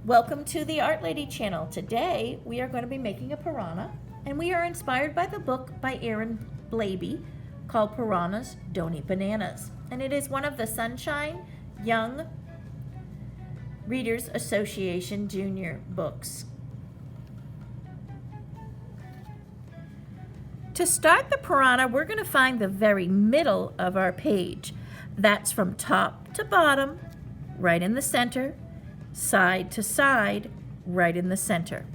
Welcome to the Art Lady channel. Today we are going to be making a piranha, and we are inspired by the book by Aaron Blabey called Piranhas Don't Eat Bananas. And it is one of the Sunshine Young Readers Association Junior books. To start the piranha, we're going to find the very middle of our page. That's from top to bottom, right in the center, side to side, right in the center.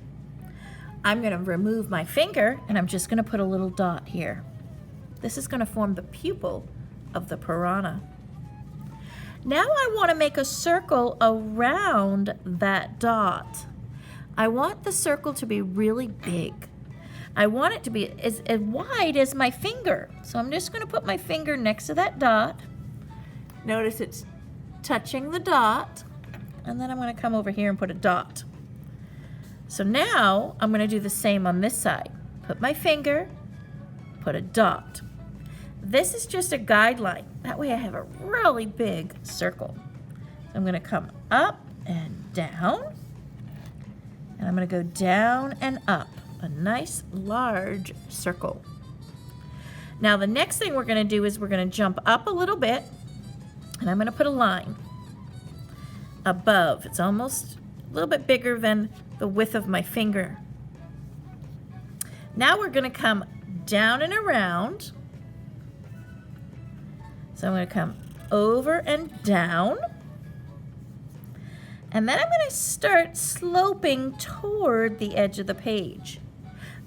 I'm going to remove my finger and I'm just going to put a little dot here. This is going to form the pupil of the piranha. Now I want to make a circle around that dot. I want the circle to be really big. I want it to be as wide as my finger. So I'm just going to put my finger next to that dot. Notice it's touching the dot. And then I'm going to come over here and put a dot. So now I'm going to do the same on this side. Put my finger, put a dot. This is just a guideline. That way I have a really big circle. So I'm going to come up and down. And I'm going to go down and up. A nice large circle. Now the next thing we're going to do is we're going to jump up a little bit. And I'm going to put a line above. It's almost a little bit bigger than the width of my finger. Now we're going to come down and around. So I'm going to come over and down. And then I'm going to start sloping toward the edge of the page.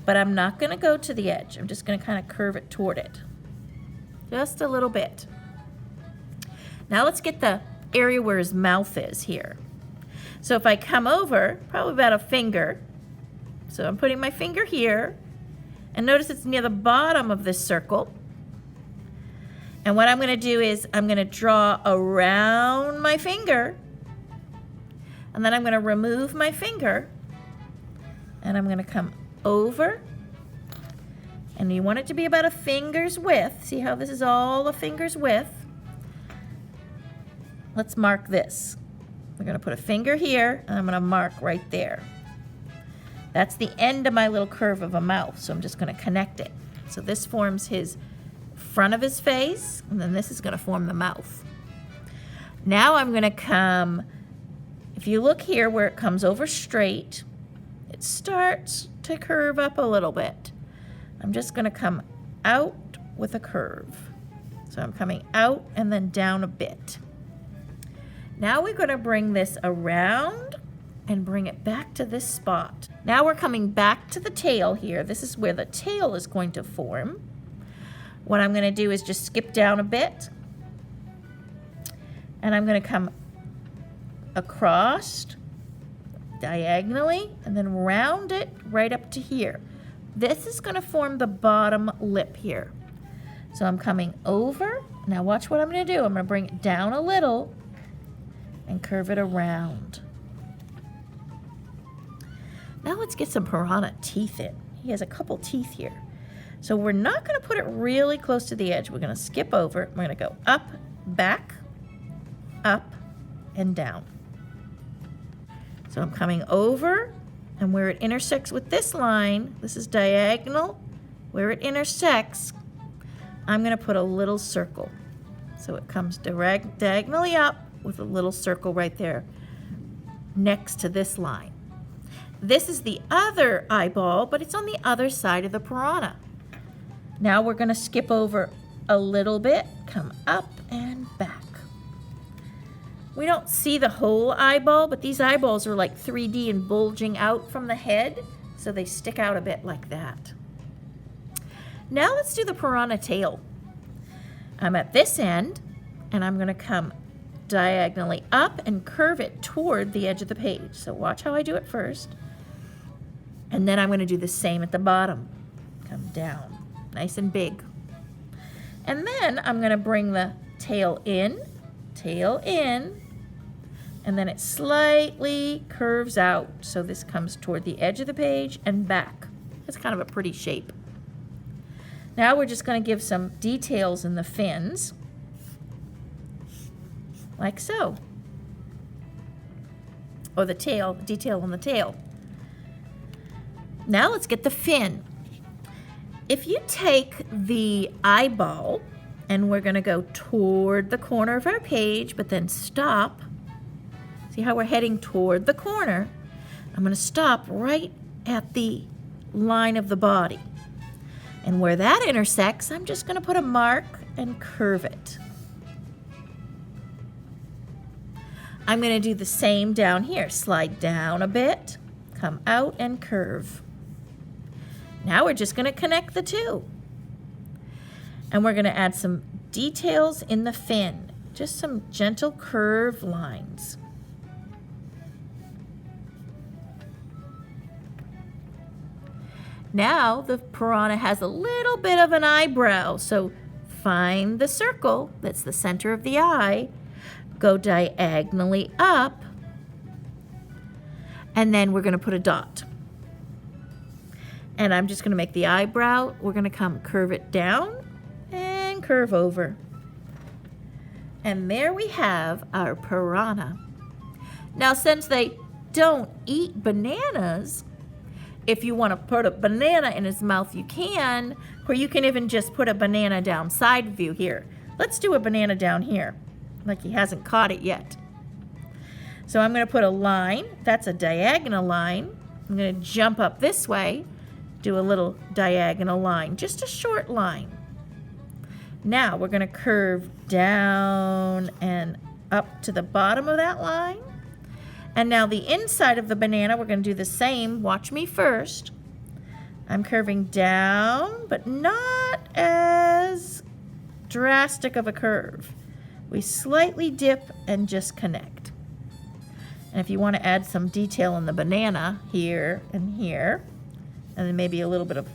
But I'm not going to go to the edge. I'm just going to kind of curve it toward it. Just a little bit. Now let's get the area where his mouth is here. So if I come over, probably about a finger. So I'm putting my finger here. And notice it's near the bottom of this circle. And what I'm going to do is I'm going to draw around my finger. And then I'm going to remove my finger. And I'm going to come over. And you want it to be about a finger's width. See how this is all a finger's width? Let's mark this. We're going to put a finger here, and I'm going to mark right there. That's the end of my little curve of a mouth, so I'm just going to connect it. So this forms his front of his face, and then this is going to form the mouth. Now I'm going to come, if you look here where it comes over straight, it starts to curve up a little bit. I'm just going to come out with a curve. So I'm coming out and then down a bit. Now we're going to bring this around and bring it back to this spot. Now we're coming back to the tail here. This is where the tail is going to form. What I'm going to do is just skip down a bit. And I'm going to come across diagonally and then round it right up to here. This is going to form the bottom lip here. So I'm coming over. Now watch what I'm going to do. I'm going to bring it down a little and curve it around. Now let's get some piranha teeth in. He has a couple teeth here. So we're not going to put it really close to the edge. We're going to skip over. We're going to go up, back, up, and down. So I'm coming over, and where it intersects with this line, this is diagonal, where it intersects, I'm going to put a little circle. So it comes diagonally up with a little circle right there next to this line. This is the other eyeball, but it's on the other side of the piranha. Now we're going to skip over a little bit, come up and back. We don't see the whole eyeball, but these eyeballs are like 3D and bulging out from the head, so they stick out a bit like that. Now let's do the piranha tail. I'm at this end, and I'm going to come diagonally up and curve it toward the edge of the page. So watch how I do it first. And then I'm going to do the same at the bottom. Come down, nice and big. And then I'm going to bring the tail in, and then it slightly curves out. So this comes toward the edge of the page and back. It's kind of a pretty shape. Now we're just going to give some details in the fins. Like so. or the tail, detail on the tail. Now let's get the fin. If you take the eyeball, and we're going to go toward the corner of our page, but then stop. See how we're heading toward the corner? I'm going to stop right at the line of the body. And where that intersects, I'm just going to put a mark and curve it. I'm going to do the same down here. Slide down a bit, come out and curve. Now we're just going to connect the two. And we're going to add some details in the fin. Just some gentle curved lines. Now the piranha has a little bit of an eyebrow, so find the circle that's the center of the eye, go diagonally up, and then we're going to put a dot. And I'm just going to make the eyebrow, we're going to come curve it down and curve over. And there we have our piranha. Now since they don't eat bananas, if you want to put a banana in his mouth, you can, or you can even just put a banana down side view here. Let's do a banana down here, like he hasn't caught it yet. So I'm going to put a line, that's a diagonal line. I'm going to jump up this way, do a little diagonal line, just a short line. Now we're going to curve down and up to the bottom of that line. And now the inside of the banana, we're going to do the same. Watch me first. I'm curving down, but not as drastic of a curve. We slightly dip and just connect. And if you want to add some detail in the banana here, and then maybe a little bit of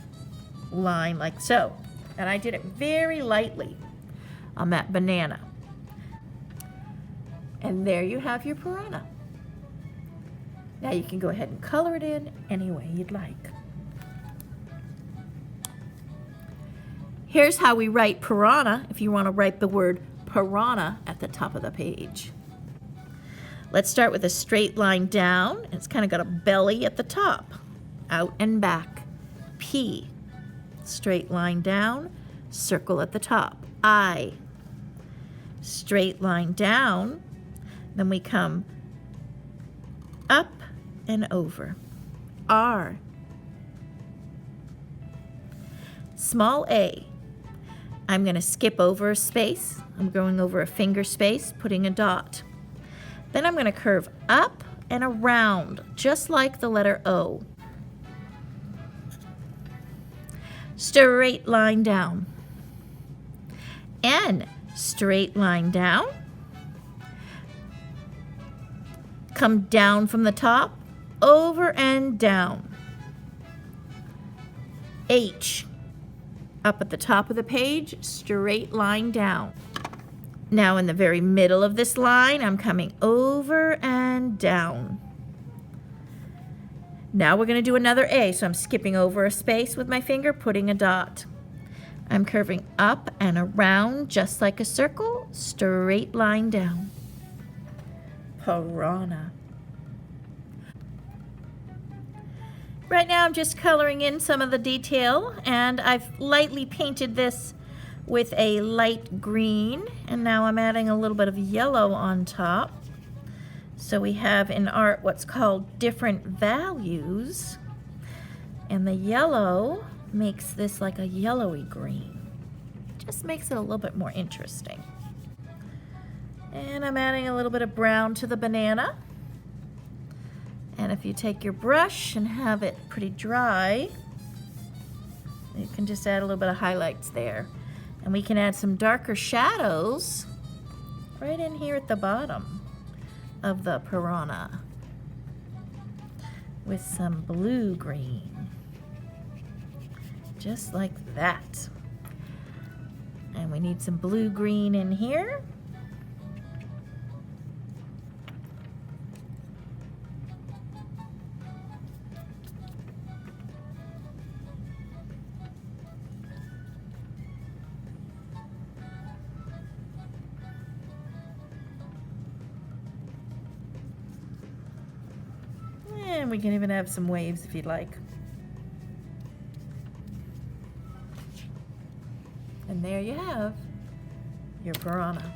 line like so. And I did it very lightly on that banana. And there you have your piranha. Now you can go ahead and color it in any way you'd like. Here's how we write piranha if you want to write the word piranha at the top of the page. Let's start with a straight line down. It's kind of got a belly at the top. Out and back. P. Straight line down. Circle at the top. I. Straight line down. Then we come up and over. R. Small a. I'm going to skip over a space. I'm going over a finger space, putting a dot. Then I'm going to curve up and around, just like the letter O. Straight line down. N. Straight line down. Come down from the top, over and down. H. Up at the top of the page, straight line down. Now in the very middle of this line, I'm coming over and down. Now we're going to do another A, so I'm skipping over a space with my finger, putting a dot. I'm curving up and around just like a circle, straight line down. Piranha. Right now I'm just coloring in some of the detail, and I've lightly painted this with a light green, and now I'm adding a little bit of yellow on top. So we have in art what's called different values, and the yellow makes this like a yellowy green. Just makes it a little bit more interesting. And I'm adding a little bit of brown to the banana. And if you take your brush and have it pretty dry, you can just add a little bit of highlights there. And we can add some darker shadows right in here at the bottom of the piranha with some blue-green, just like that. And we need some blue-green in here. And we can even have some waves if you'd like. And there you have your piranha.